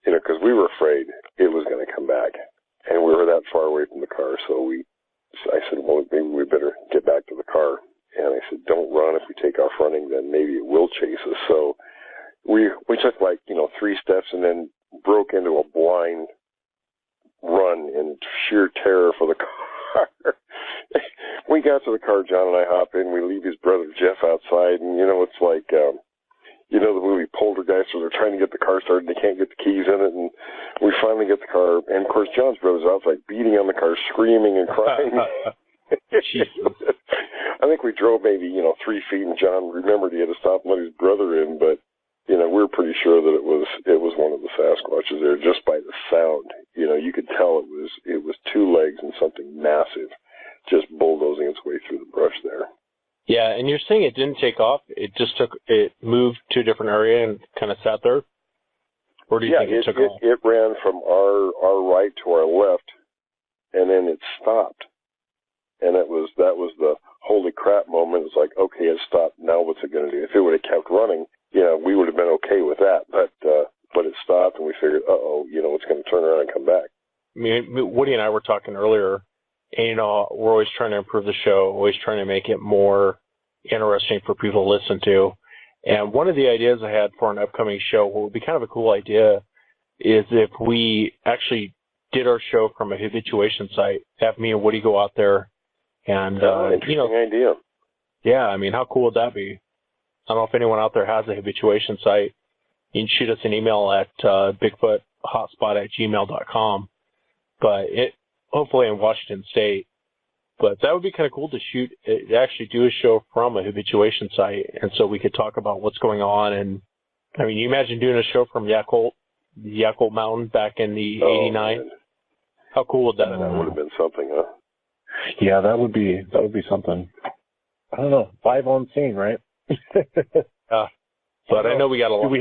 because we were afraid it was going to come back. And we were that far away from the car, so I said, well, maybe we better get back to the car. And I said, don't run. If we take off running, then maybe it will chase us. So we took 3 steps and then broke into a blind run in sheer terror for the car. We got to the car, John and I hop in, we leave his brother Jeff outside, and it's like, the movie Poltergeist, where they're trying to get the car started, and they can't get the keys in it, and we finally get the car, and of course John's brother's outside beating on the car, screaming and crying. I think we drove maybe, 3 feet, and John remembered he had to stop and let his brother in, but, we were pretty sure that it was one of the Sasquatches there, just by the sound. You could tell it was 2 legs and something massive just bulldozing its way through the brush there. Yeah, and you're saying it didn't take off? It moved to a different area and kind of sat there? Or do you think it took off? It ran from our right to our left, and then it stopped. And that was the holy crap moment. It's like, okay, it stopped. Now what's it going to do? If it would have kept running, we would have been okay with that. But it stopped, and we figured, it's going to turn around and come back. I mean, Woody and I were talking earlier, and, we're always trying to improve the show, always trying to make it more interesting for people to listen to. And one of the ideas I had for an upcoming show, what would be kind of a cool idea, is if we actually did our show from a habituation site, have me and Woody go out there and, interesting idea. Yeah, I mean, how cool would that be? I don't know if anyone out there has a habituation site. You can shoot us an email at bigfoothotspot@gmail.com. But hopefully in Washington State. But that would be kind of cool to actually do a show from a habituation site, and so we could talk about what's going on. And I mean, you imagine doing a show from Yakult Mountain back in the '89. Man. How cool would that? That would have been something, huh? Yeah, that would be something. I don't know, 5 on scene, right? But I know we got a lot.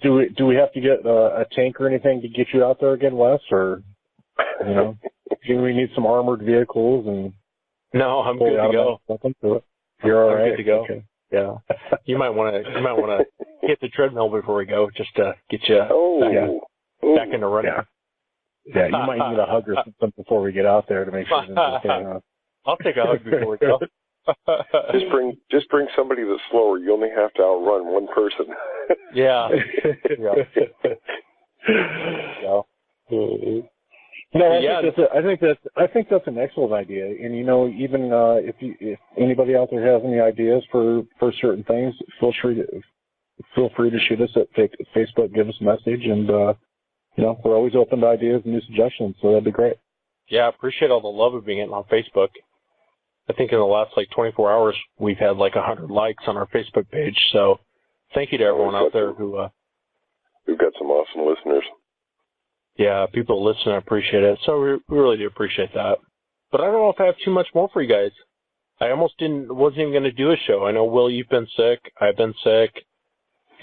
do we have to get a tank or anything to get you out there again, Wes? Or, you know, do we need some armored vehicles? And no, I'm good to go. You're all I'm right. Good to go. Okay. Yeah. You might want to hit the treadmill before we go, just to get you back into running. Yeah, you might need a hug or something before we get out there to make sure it's okay. I'll take a hug before we go. just bring somebody that's slower. You only have to outrun one person. Yeah. No, I think that's an excellent idea. And you know, even if anybody out there has any ideas for certain things, feel free to shoot us at Facebook, give us a message, and you know, we're always open to ideas and new suggestions. So that'd be great. Yeah, I appreciate all the love we've been getting on Facebook. I think in the last 24 hours we've had 100 likes on our Facebook page. So thank you to everyone out there who. We've got some awesome listeners. Yeah, people listen. I appreciate it. So we really do appreciate that. But I don't know if I have too much more for you guys. I almost wasn't even going to do a show. I know, Will, you've been sick. I've been sick.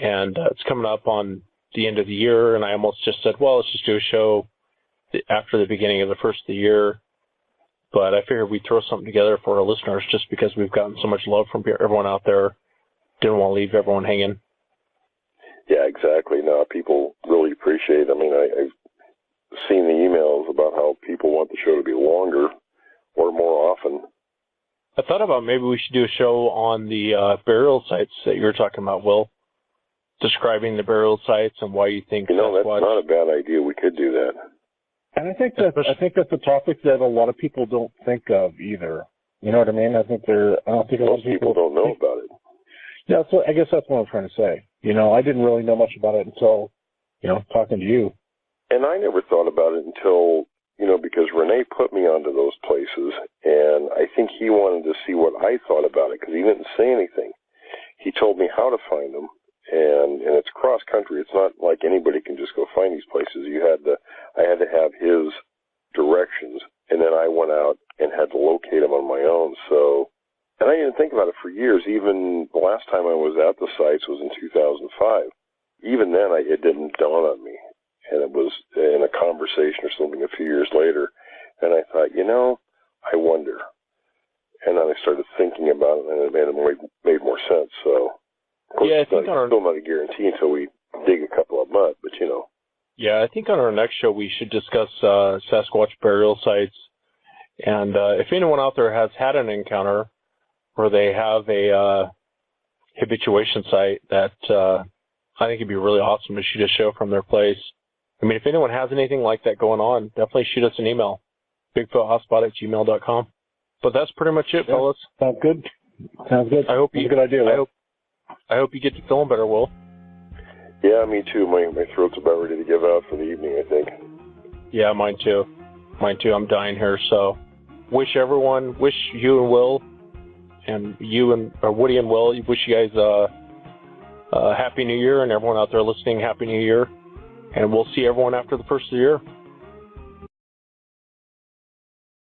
And it's coming up on the end of the year. And I almost just said, well, let's just do a show after the beginning of the first of the year. But I figured we'd throw something together for our listeners just because we've gotten so much love from everyone out there. Didn't want to leave everyone hanging. Yeah, exactly. No, people really appreciate it. I mean, I've seen the emails about how people want the show to be longer or more often. I thought about maybe we should do a show on the burial sites that you were talking about, Will, describing the burial sites and why you think that's not a bad idea. We could do that. And I think that's a topic that a lot of people don't think of either. You know what I mean? I don't think a lot of people don't know about it. Yeah, so I guess that's what I'm trying to say. You know, I didn't really know much about it until, you know, talking to you. And I never thought about it until, you know, because Renee put me onto those places, and I think he wanted to see what I thought about it, because he didn't say anything. He told me how to find them, and it's cross country. It's not like anybody can just go find these places. I had to have his directions, and then I went out and had to locate them on my own. So, and I didn't think about it for years. Even the last time I was at the sites was in 2005. Even then, it didn't dawn on me. And it was in a conversation or something a few years later. And I thought, you know, I wonder. And then I started thinking about it, and it made more sense. So, of course, it's still not a guarantee until we dig a couple of them up, but you know. Yeah, I think on our next show we should discuss Sasquatch burial sites. And if anyone out there has had an encounter where they have a habituation site, that I think it'd be really awesome to shoot a show from their place. I mean, if anyone has anything like that going on, definitely shoot us an email, bigfoothotspot@gmail.com. But that's pretty much it, fellas. Sounds good. Sounds good. I hope that's a good idea. I hope you get to feeling better, Will. Yeah, me too. My throat's about ready to give out for the evening, I think. Yeah, mine too. I'm dying here. So wish you and Will, and Woody and Will, wish you guys Happy New Year, and everyone out there listening, Happy New Year. And we'll see everyone after the first of the year.